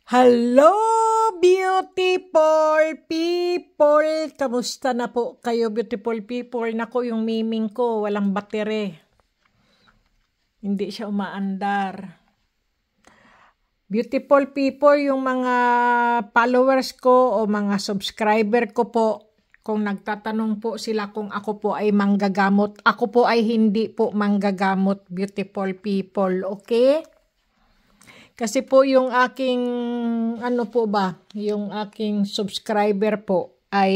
Hello, beautiful people! Kamusta na po kayo, beautiful people? Naku, yung miming ko, walang battery. Hindi siya umaandar. Beautiful people, yung mga followers ko o mga subscriber ko po, kung nagtatanong po sila kung ako po ay manggagamot, ako po ay hindi po manggagamot, beautiful people, okay? Kasi po yung aking, yung aking subscriber po ay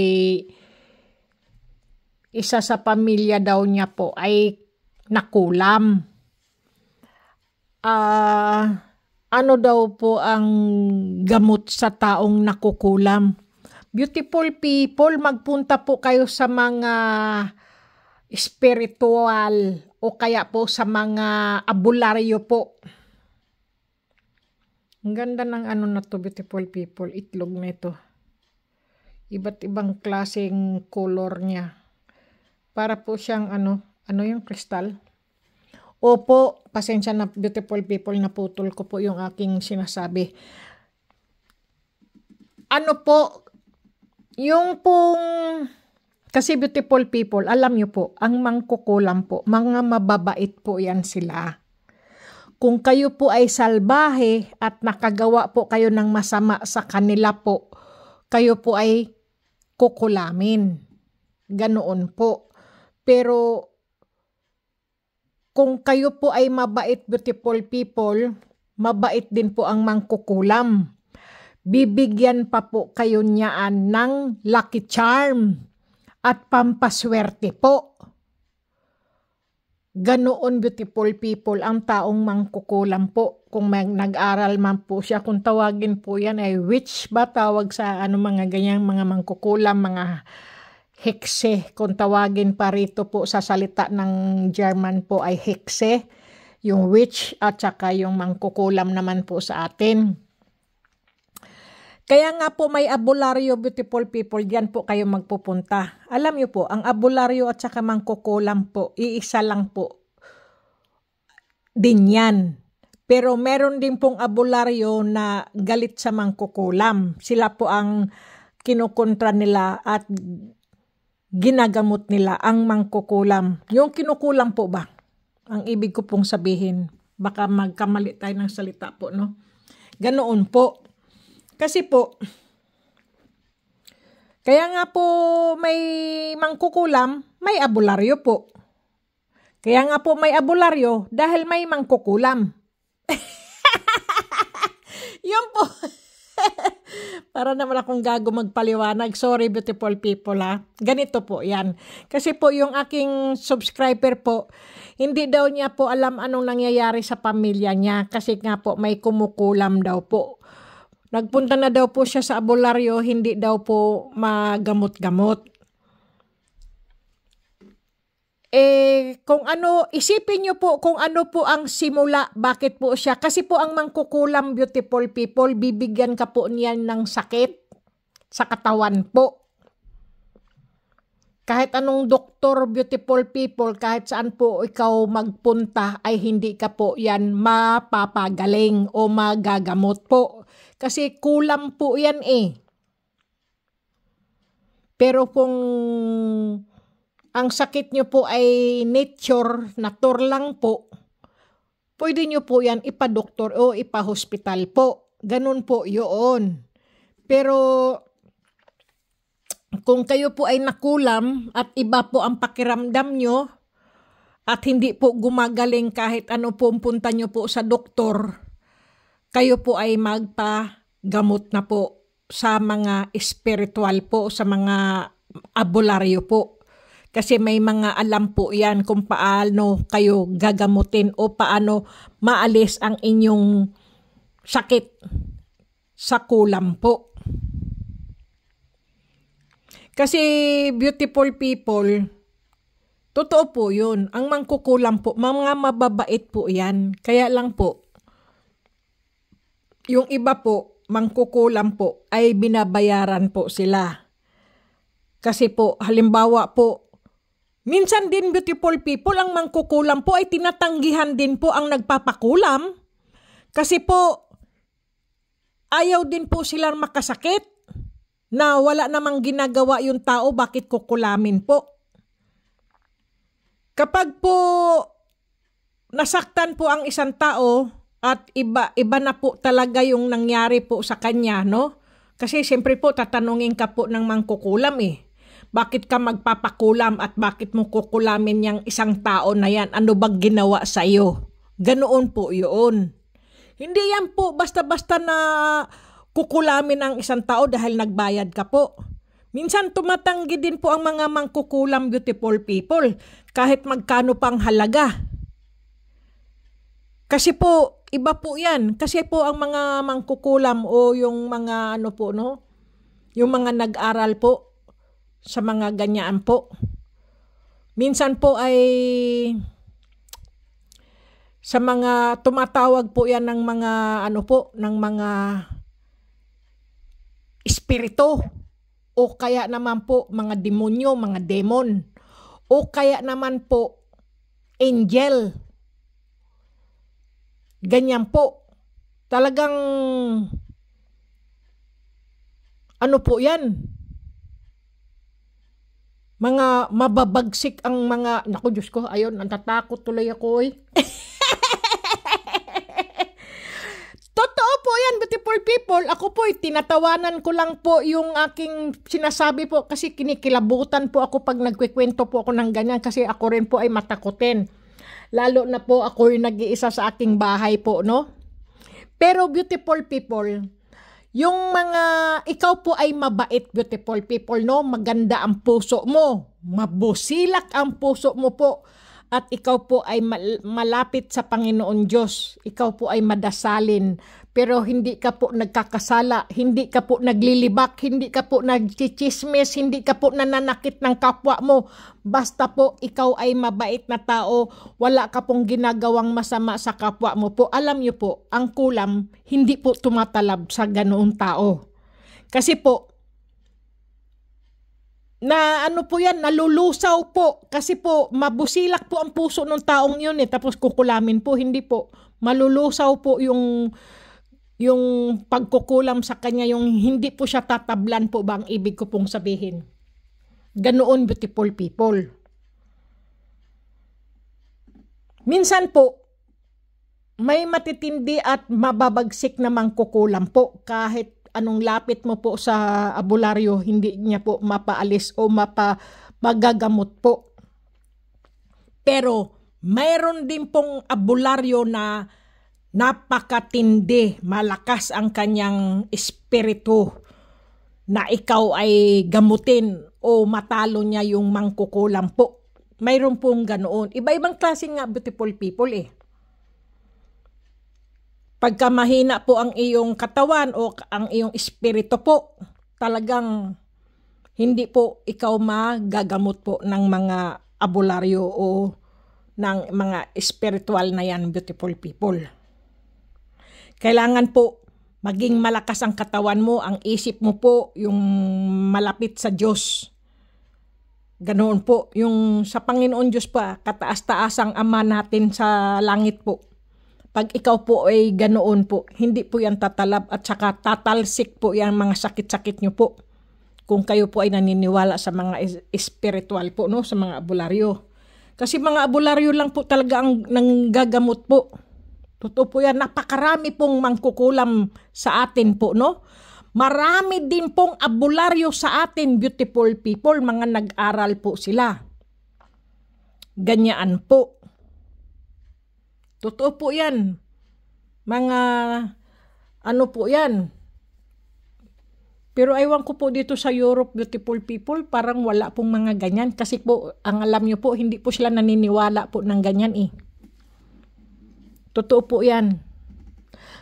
isa sa pamilya daw niya po ay nakulam. Ano daw po ang gamot sa taong nakukulam? Beautiful people, magpunta po kayo sa mga spiritual o kaya po sa mga abularyo po. Ang ganda ng na to, beautiful people, itlog na ito. Iba't ibang klaseng color niya. Para po siyang yung kristal. Opo, pasensya na beautiful people, naputol ko po yung aking sinasabi. Yung pong, kasi beautiful people, alam nyo po, ang mangkukulam po, mga mababait po yan sila. Kung kayo po ay salbahe at nakagawa po kayo ng masama sa kanila po, kayo po ay kukulamin. Ganoon po. Pero kung kayo po ay mabait, beautiful people, mabait din po ang mangkukulam. Bibigyan pa po kayo niyaan ng lucky charm at pampaswerte po. Ganoon, beautiful people, ang taong mangkukulam po. Kung nag-aral man po siya, kung tawagin po yan ay witch ba? Tawag sa mga ganyang mga mangkukulam, mga hekse. Kung tawagin pa rito po sa salita ng German po ay hekse. Yung witch at saka yung mangkukulam naman po sa atin. Kaya nga po may abularyo, beautiful people, diyan po kayo magpupunta. Alam niyo po, ang abularyo at saka mangkukulam po, iisa lang po din yan. Pero meron din pong abularyo na galit sa mangkukulam. Sila po ang kinukontra nila at ginagamot nila ang mangkukulam. Yung kinukulam po ba? Ang ibig ko pong sabihin, baka magkamali tayo ng salita po, no? Ganoon po. Kasi po, kaya nga po may mangkukulam, may abularyo po. Kaya nga po may abularyo dahil may mangkukulam. Yun po. Para naman akong gago magpaliwanag. Sorry, beautiful people, ha. Ganito po yan. Kasi po yung aking subscriber po, hindi daw niya po alam anong nangyayari sa pamilya niya. Kasi nga po may kumukulam daw po. Nagpunta na daw po siya sa abularyo, hindi daw po magamot-gamot. Isipin niyo po kung ano po ang simula, bakit po siya. Kasi po ang mangkukulam, beautiful people, bibigyan ka po niyan ng sakit sa katawan po. Kahit anong doktor, beautiful people, kahit saan po ikaw magpunta, ay hindi ka po yan mapapagaling o magagamot po. Kasi kulam po yan eh. Pero kung ang sakit nyo po ay nature lang po, pwede nyo po yan ipa-doktor o ipa-hospital po. Ganun po yun. Pero kung kayo po ay nakulam at iba po ang pakiramdam nyo at hindi po gumagaling kahit ano po punta nyo po sa doktor, kayo po ay magpagamot na po sa mga spiritual po, sa mga abularyo po. Kasi may mga alam po yan kung paano kayo gagamutin o paano maalis ang inyong sakit sa kulam po. Kasi beautiful people, totoo po yun. Ang mangkukulam po, mga mababait po yan. Kaya lang po, yung iba po, mangkukulam po, ay binabayaran po sila. Kasi po, halimbawa po, minsan din beautiful people, ang mangkukulam po ay tinatanggihan din po ang nagpapakulam. Kasi po, ayaw din po silang makasakit na wala namang ginagawa yung tao, bakit kukulamin po? Kapag po nasaktan po ang isang tao at iba na po talaga yung nangyari po sa kanya, no? Kasi siyempre po tatanungin ka po ng mangkukulam eh. Bakit ka magpapakulam at bakit mo kukulamin yung isang tao na yan? Ano bang ginawa sa iyo? Ganoon po yun. Hindi yan po basta-basta na kukulamin ang isang tao dahil nagbayad ka po. Minsan tumatanggi din po ang mga mangkukulam, beautiful people, kahit magkano pang halaga. Kasi po, iba po yan. Kasi po ang mga mangkukulam o yung mga ano po, no? Yung mga nag-aral po sa mga ganyan po. Minsan po ay sa mga tumatawag po yan ng mga ano po, ng mga espiritu o kaya naman po mga demonyo, mga demon o kaya naman po angel. Ganyan po. Talagang ano po yan? Mga mababagsik ang mga, naku Diyos ko, ayun, natatakot tuloy ako eh. Totoo po yan, beautiful people. Ako po, tinatawanan ko lang po yung aking sinasabi po kasi kinikilabutan po ako pag nagkikwento po ako ng ganyan kasi ako rin po ay matakutin. Lalo na po ako yung nag-iisa sa aking bahay po, no? Pero beautiful people, yung mga, ikaw po ay mabait, beautiful people, no? Maganda ang puso mo, mabusilak ang puso mo po, at ikaw po ay malapit sa Panginoon Diyos. Ikaw po ay madasalin, pero hindi ka po nagkakasala, hindi ka po naglilibak, hindi ka po nagchichismis, hindi ka po nananakit ng kapwa mo. Basta po ikaw ay mabait na tao, wala ka pong ginagawang masama sa kapwa mo po. Alam niyo po, ang kulam hindi po tumatalab sa ganoong tao. Kasi po, na ano po yan, nalulusaw po. Kasi po, mabusilak po ang puso ng taong yun eh. Tapos kukulamin po, hindi po. Malulusaw po yung pagkukulam sa kanya, yung hindi po siya tatablan po ba ang ibig ko pong sabihin. Ganoon, beautiful people. Minsan po, may matitindi at mababagsik na mangkukulam po kahit anong lapit mo po sa abularyo, hindi niya po mapaalis o magagamot po. Pero mayroon din pong abularyo na napakatindi, malakas ang kanyang espiritu na ikaw ay gamutin o matalo niya yung mangkukulam po. Mayroon pong ganoon. Iba-ibang klase nga, beautiful people eh. Pagka mahina po ang iyong katawan o ang iyong espiritu po, talagang hindi po ikaw magagamot po ng mga abularyo o ng mga spiritual na yan, beautiful people. Kailangan po maging malakas ang katawan mo, ang isip mo po, yung malapit sa Diyos. Ganoon po, yung sa Panginoon Diyos pa, kataas-taas ang Ama natin sa langit po. Pag ikaw po ay ganoon po, hindi po yan tatalab at saka tatalsik po yan mga sakit-sakit nyo po. Kung kayo po ay naniniwala sa mga spiritual po, no? Sa mga abularyo. Kasi mga abularyo lang po talaga ang nanggagamot po. Totoo po yan, napakarami pong mangkukulam sa atin po, no? Marami din pong abularyo sa atin, beautiful people, mga nag-aral po sila. Ganyaan po. Totoo po yan. Mga ano po yan. Pero aywan ko po dito sa Europe, beautiful people, parang wala pong mga ganyan. Kasi po, ang alam nyo po, hindi po sila naniniwala po ng ganyan eh. Totoo po yan.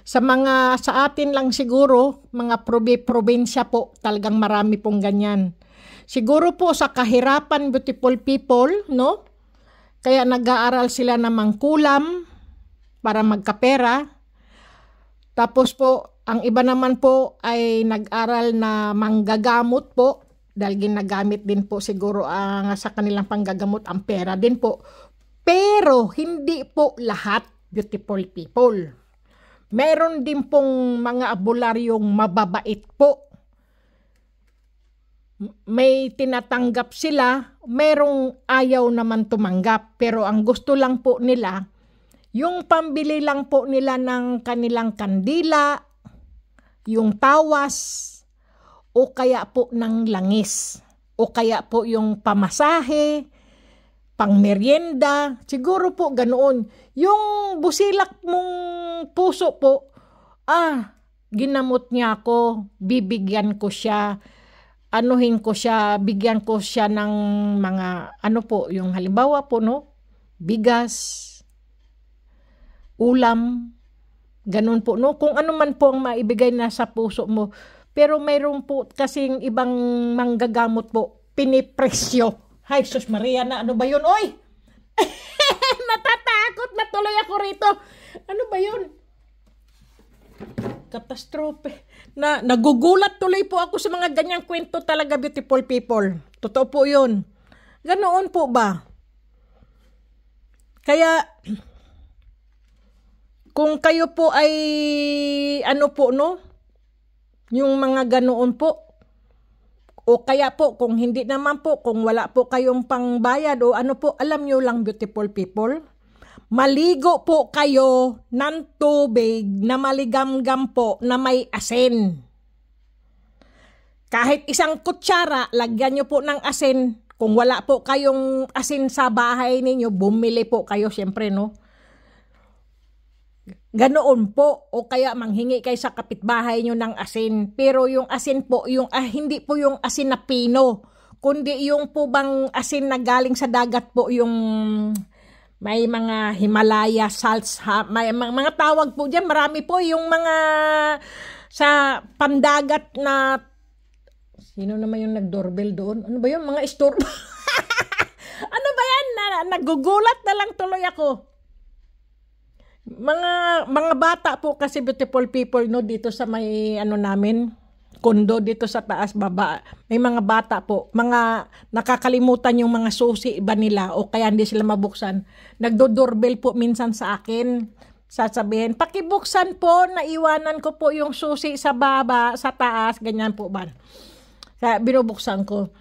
Sa atin lang siguro, mga probinsya po, talagang marami pong ganyan. Siguro po sa kahirapan, beautiful people, no? Kaya nag-aaral sila ng mangkulam, para magkapera. Tapos po, ang iba naman po ay nag-aral na manggagamot po dahil ginagamit din po siguro sa kanilang panggagamot ang pera din po. Pero hindi po lahat, beautiful people. Meron din pong mga albularyong mababait po. May tinatanggap sila, merong ayaw naman tumanggap. Pero ang gusto lang po nila, yung pambili lang po nila ng kanilang kandila, yung tawas, o kaya po ng langis, o kaya po yung pamasahe, pangmeryenda, siguro po ganoon. Yung busilak mong puso po, ginamot niya ako, bibigyan ko siya, anuhin ko siya, bigyan ko siya ng mga, yung halimbawa po, bigas, ulam, ganun po, kung ano man po ang maibigay na sa puso mo. Pero mayroon po kasing ibang manggagamot po, pinipresyo. Ay, sus Maria na, ano ba yun? Oy! Natatakot na tuloy ako rito. Ano ba yun? Katastrofe. Nagugulat tuloy po ako sa mga ganyang kwento talaga, beautiful people. Totoo po yun. Ganoon po ba? Kaya, kung kayo po ay, yung mga ganoon po, o kaya po, kung hindi naman po, kung wala po kayong pangbayad o alam nyo lang, beautiful people, maligo po kayo ng tubig na maligamgam po na may asin. Kahit isang kutsara, lagyan nyo po ng asin. Kung wala po kayong asin sa bahay ninyo, bumili po kayo, syempre, Ganoon po, o kaya manghingi kayo sa kapitbahay nyo ng asin. Pero yung asin po, hindi po yung asin na pino, kundi yung po bang asin na galing sa dagat po, yung may mga Himalaya salts, may mga tawag po dyan, marami po yung mga sa pandagat na, sino naman yung nag-doorbell doon? Ano ba yun? Mga store. Ano ba yan? Nagugulat na lang tuloy ako. Mga bata po kasi, beautiful people, dito sa may namin, kondo dito sa taas baba, may mga bata po, mga nakakalimutan yung mga susi ba nila o kaya hindi sila mabuksan. Nagdo-doorbell po minsan sa akin. Sasabihin, pakibuksan po, naiwanan ko po yung susi sa baba, sa taas, ganyan po ba. Binubuksan ko.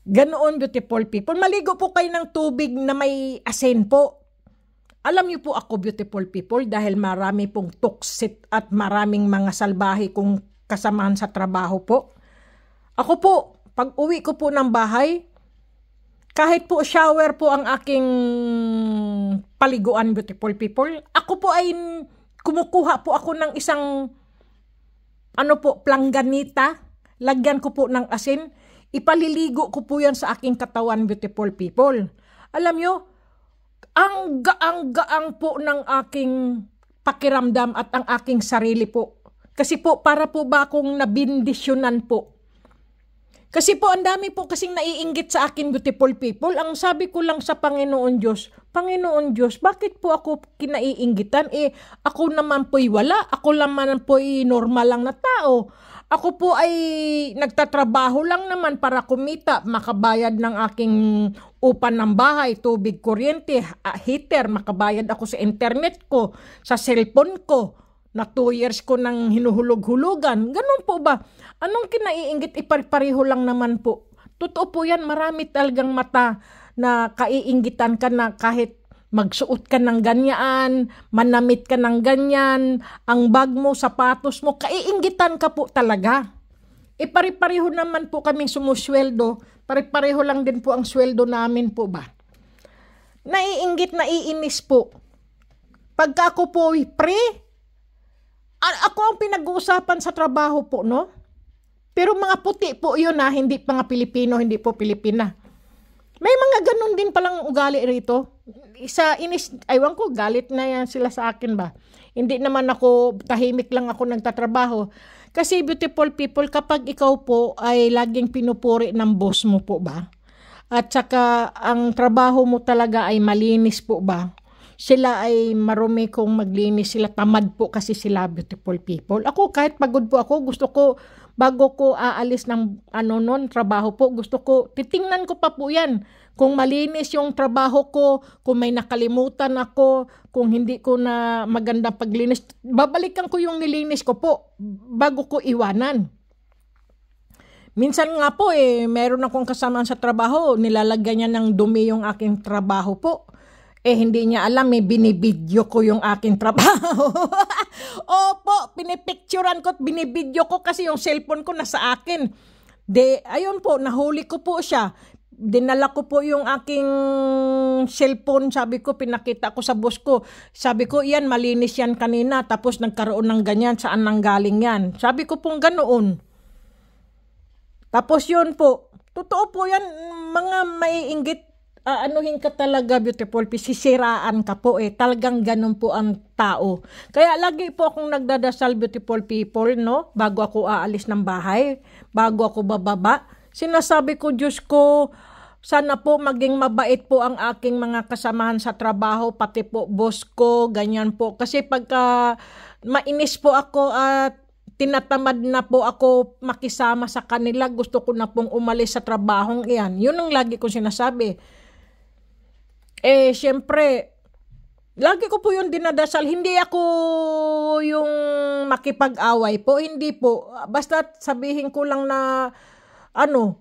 Ganoon, beautiful people. Maligo po kayo ng tubig na may asin po. Alam niyo po ako, beautiful people, dahil marami pong tuksit at maraming mga salbahe kong kasamahan sa trabaho po. Ako po, pag uwi ko po ng bahay, kahit po shower po ang aking paliguan, beautiful people, ako po ay kumukuha po ako ng isang planganita, lagyan ko po ng asin, ipaliligo ko po yan sa aking katawan, beautiful people. Alam niyo, ang gaang-gaang po ng aking pakiramdam at ang aking sarili po. Kasi po, para po ba akong nabindisyonan po. Kasi po, ang dami po kasing naiinggit sa akin, beautiful people. Ang sabi ko lang sa Panginoon Diyos, bakit po ako kinaiinggitan? Ako naman po'y wala. Ako naman po'y normal lang na tao. Ako po ay nagtatrabaho lang naman para kumita, makabayad ng aking upan ng bahay, tubig, kuryente, heater, makabayad ako sa internet ko, sa cellphone ko, na 2 years ko nang hinuhulog-hulugan. Ganun po ba? Anong kinaiinggit? Iparipareho lang naman po. Totoo po yan, marami talagang mata na kaiinggitan ka na kahit magsuot ka ng ganyan, manamit ka ng ganyan, ang bag mo, sapatos mo, kaiinggitan ka po talaga. Pare-pareho naman po kaming sumusweldo, pare-pareho lang din po ang sweldo namin po ba. Naiinggit, naiinis po. Pagka ako po ako ang pinag-uusapan sa trabaho po, Pero mga puti po yun hindi mga Pilipino, hindi po Pilipina. May mga ganun din palang ugali rito. Aywan ko, galit na yan sila sa akin ba. Hindi naman ako, tahimik lang ako nagtatrabaho. Kasi beautiful people, kapag ikaw po ay laging pinupuri ng boss mo po ba, at saka ang trabaho mo talaga ay malinis po ba, sila ay marumi kung maglinis sila, tamad po kasi sila, beautiful people. Ako kahit pagod po ako, gusto ko bago ko aalis ng trabaho po, gusto ko titingnan ko pa po yan kung malinis yung trabaho ko, kung may nakalimutan ako, kung hindi ko na magandang paglinis, babalikan ko yung nilinis ko po bago ko iwanan. Minsan nga po meron akong kasama sa trabaho, nilalagyan niya ng dumi yung aking trabaho po. Hindi niya alam, binibidyo ko yung aking trabaho. Opo, pinipicturan ko at binibidyo ko kasi yung cellphone ko nasa akin. Ayun po, nahuli ko po siya. Dinala ko po yung aking cellphone, sabi ko, pinakita ko sa boss ko. Sabi ko, yan, malinis yan kanina, tapos nagkaroon ng ganyan, saan nanggaling yan? Sabi ko pong ganoon. Tapos yun po, totoo po yan, mga maiinggit, anuhin ka talaga, beautiful, sisiraan ka po talagang ganun po ang tao. Kaya lagi po akong nagdadasal, beautiful people, no, bago ako aalis ng bahay, bago ako bababa, sinasabi ko, Diyos ko, sana po maging mabait po ang aking mga kasamahan sa trabaho, pati po boss ko, ganyan po. Kasi pagka mainis po ako at tinatamad na po ako makisama sa kanila, gusto ko na pong umalis sa trabahong iyan. Yun ang lagi ko sinasabi. Syempre, lagi ko po yung dinadasal. Hindi ako yung makipag-away po. Hindi po. Basta sabihin ko lang na,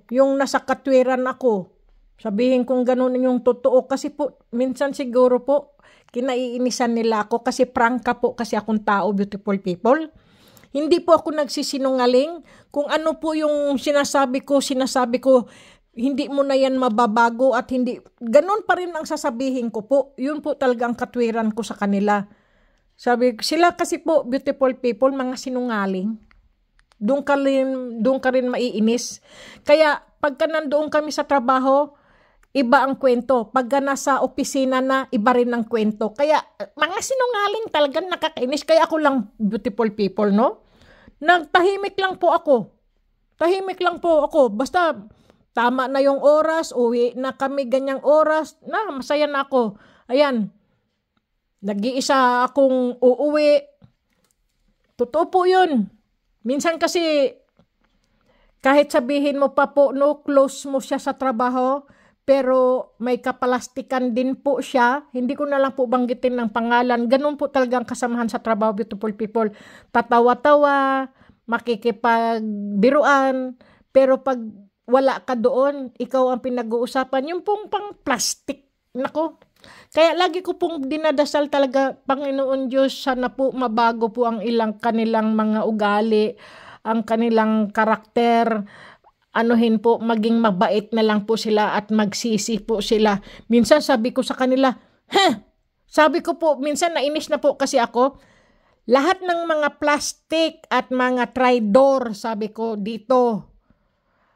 yung nasa katwiran ako. Sabihin kong ganun yung totoo. Kasi po, minsan siguro po, kinaiinisan nila ako kasi prangka po kasi akong tao, beautiful people. Hindi po ako nagsisinungaling. Kung ano po yung sinasabi ko, hindi mo na yan mababago at hindi, ganun pa rin ang sasabihin ko po. Yun po talagang katwiran ko sa kanila. Sila kasi po, beautiful people, mga sinungaling. Doon ka rin maiinis. Kaya pagka nandoon kami sa trabaho, iba ang kwento. Pagka nasa opisina na, iba rin ang kwento. Kaya mga sinungaling talagang nakakainis. Kaya ako lang, beautiful people, no? Nagtahimik lang po ako. Basta tama na yung oras, uwi na kami ganyang oras, masaya na ako. Ayan, nag-iisa akong uuwi. Totoo po yun. Minsan kasi, kahit sabihin mo pa po, no, close mo siya sa trabaho, pero may kapalastikan din po siya. Hindi ko na lang po banggitin ng pangalan. Ganun po talagang kasamahan sa trabaho, beautiful people. Tatawa-tawa, makikipagbiruan, pero pag wala ka doon, ikaw ang pinag-uusapan, yung pong pang plastic. Nako. Kaya lagi ko pong dinadasal talaga, Panginoon Diyos, sana po mabago po ang kanilang mga ugali, ang kanilang karakter, maging mabait na lang po sila at magsisi po sila. Minsan sabi ko sa kanila, sabi ko po, minsan nainis na po kasi ako, lahat ng mga plastic at mga traidor, sabi ko dito,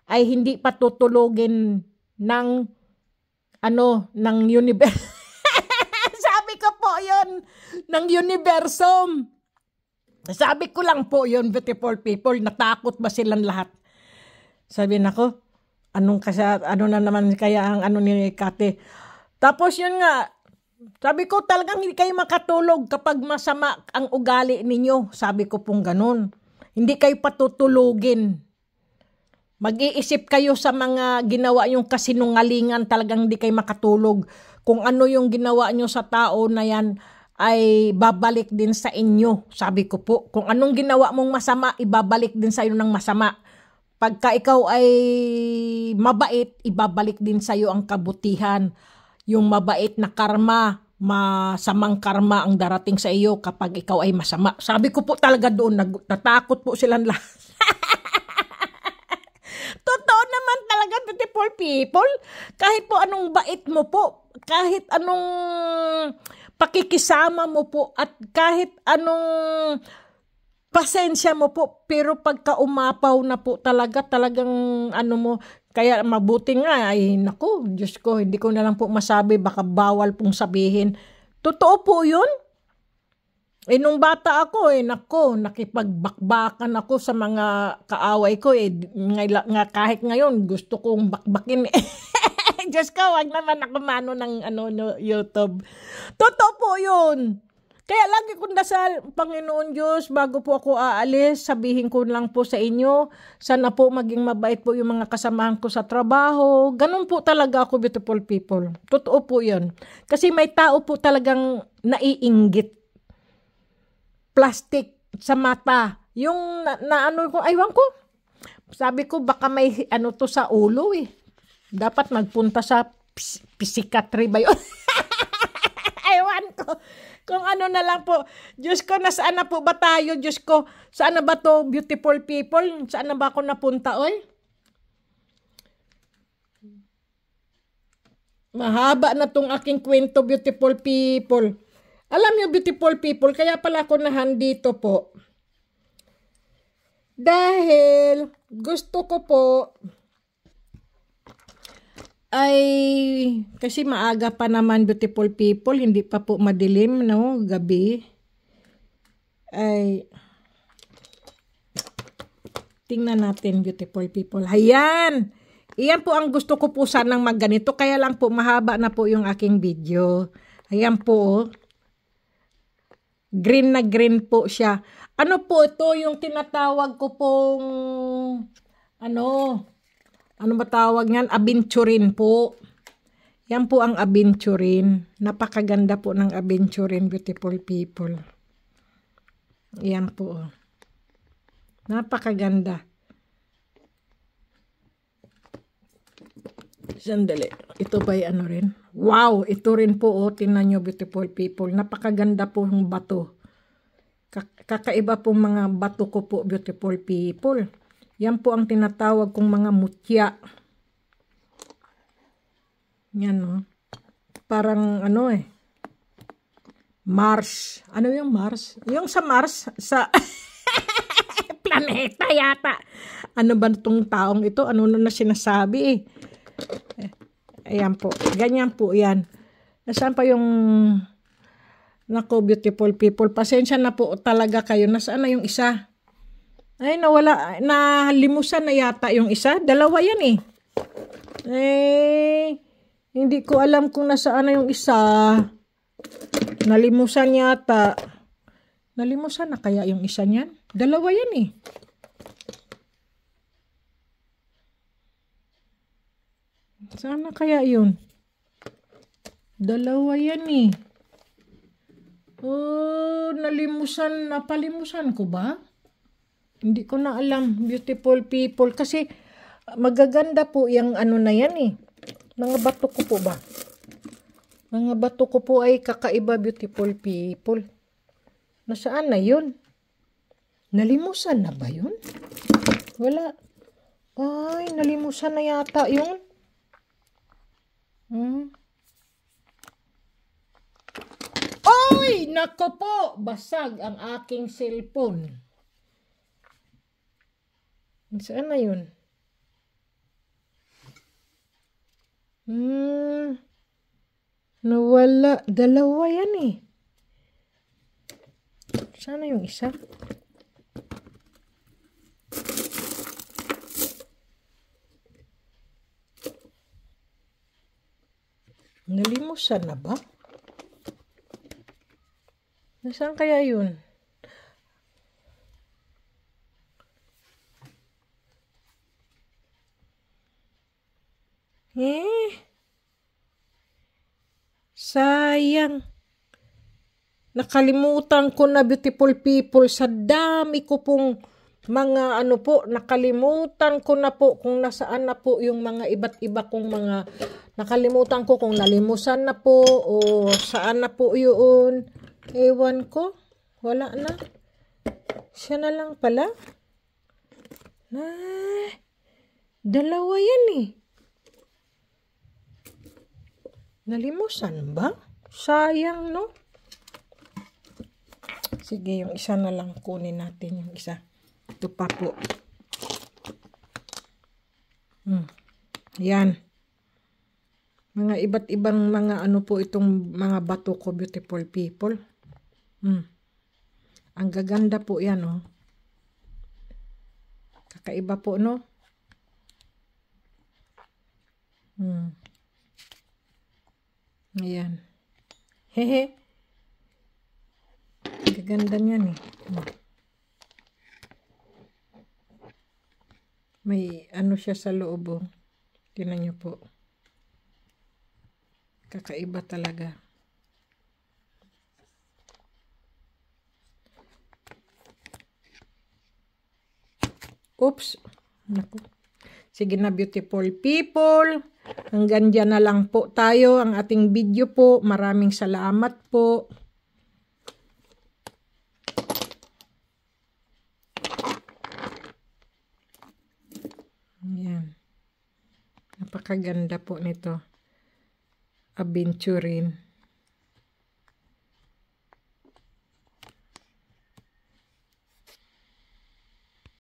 ay hindi patutulogin ng universe. Sabi ko po yon, ng universum. Sabi ko lang po yon, beautiful people, natakot ba silang lahat? Sabi nako, na naman kaya ang ni Kate. Tapos yun nga, sabi ko talagang hindi kayo makatulog kapag masama ang ugali ninyo. Sabi ko pong ganun. Hindi kayo patutulugin. Mag-iisip kayo sa mga ginawa yung kasinungalingan, talagang hindi kayo makatulog. Kung ano yung ginawa nyo sa tao na yan ay babalik din sa inyo. Sabi ko po, kung anong ginawa mong masama, ibabalik din sa iyo ng masama. Pagka ikaw ay mabait, ibabalik din sa iyo ang kabutihan. Yung mabait na karma, masamang karma ang darating sa iyo kapag ikaw ay masama. Sabi ko po talaga doon, natatakot po silang lahat. Totoo naman talaga, beautiful people. Kahit po anong bait mo po, kahit anong pakikisama mo po, at kahit anong pasensya mo po, pero pagka umapaw na po talagang mo, kaya mabuti nga, ay naku, Diyos ko, hindi ko na lang po masabi, baka bawal pong sabihin. Totoo po yun. Nung bata ako, nakipagbakbakan ako sa mga kaaway ko, nga kahit ngayon, gusto kong bakbakin. Diyos ko, wag naman ako mano ng no, YouTube. Totoo po yun. Kaya lagi kong dasal, Panginoon Diyos, bago po ako aalis, sabihin ko lang po sa inyo, sana po maging mabait po yung mga kasamahan ko sa trabaho. Ganun po talaga ako, beautiful people. Totoo po yun. Kasi may tao po talagang naiinggit. Plastic sa mata. Yung ano ko, aywan ko. Sabi ko, baka may to sa ulo eh. Dapat magpunta sa psychiatry ba yun? Aywan ko. Kung ano na lang po. Diyos ko, nasaan na po ba tayo? Diyos ko, saan na ba to, beautiful people? Saan na ba ako napunta, oy? Mahaba na tong aking kwento, beautiful people. Alam niyo, beautiful people, kaya pala ako nahandito po. Dahil gusto ko po ay kasi maaga pa naman, beautiful people, hindi pa po madilim, no, gabi. Ay tingnan natin, beautiful people. Ayan. Iyan po ang gusto ko po sanang magganito, kaya lang po mahaba na po yung aking video. Ayan po. Green na green po siya. Ano po ito yung tinatawag ko pong ano ba tawag niyan? Abenturin po. Yan po ang abenturin. Napakaganda po ng abenturin, beautiful people. Yan po. Napakaganda. Sandali. Ito ba'y ano rin? Wow! Ito rin po, oh. Tingnan nyo, beautiful people. Napakaganda po yung bato. Kakaiba po mga bato ko po, beautiful people. Yan po ang tinatawag kong mga mutya. Yan, no? Parang Mars. Ano yung Mars? Yung sa Mars, sa planeta yata. Ano ba itong taong ito? Ano na sinasabi eh? Ayan po. Ganyan po yan. Nasaan pa yung nako, beautiful people? Pasensya na po talaga kayo. Nasaan na yung isa? Ay, nawala. Nalimusan na yata yung isa. Dalawa yan eh. Hindi ko alam kung nasaan na yung isa. Nalimusan yata. Nalimusan na kaya yung isa niyan? Dalawa yan eh. Sana kaya yun? Dalawa yan eh. Oh, napalimusan ko ba? Hindi ko na alam, beautiful people. Kasi magaganda po yung na yan eh. Mga bato ko po ba? Mga bato ko po ay kakaiba, beautiful people. Nasaan na yun? Nalimusan na ba yun? Wala. Ay, nalimusan na yata yun. Oy! Nako po! Basag ang aking cellphone. Saan na yun? Nawala. Dalawa yan eh. Saan na yung isa? Nalimusan na ba? Nasaan kaya yun? Sayang. Nakalimutan ko na, beautiful people. Sa dami ko pong mga nakalimutan ko na po kung nasaan na po yung mga iba't iba kong mga nakalimutan ko kung nalimusan na po o saan na po yun. Ewan ko. Wala na. Siya na lang pala. Dalawa yan eh. Nalimusan ba? Sayang, no? Sige, yung isa na lang kunin natin. Yung isa. Ito pa po. Yan. Mga iba't ibang mga po itong mga bato ko, beautiful people. Ang gaganda po yan, oh. Kakaiba po, no? Ayan. Hehe. Gaganda niyan eh. May ano siya sa loob oh. Tingnan niyo po. Kakaiba talaga. Oops. Naku. Sige na beautiful people. Hanggang dyan na lang po tayo ang ating video po. Maraming salamat po. Ayan. Napakaganda po nito. Aventurine.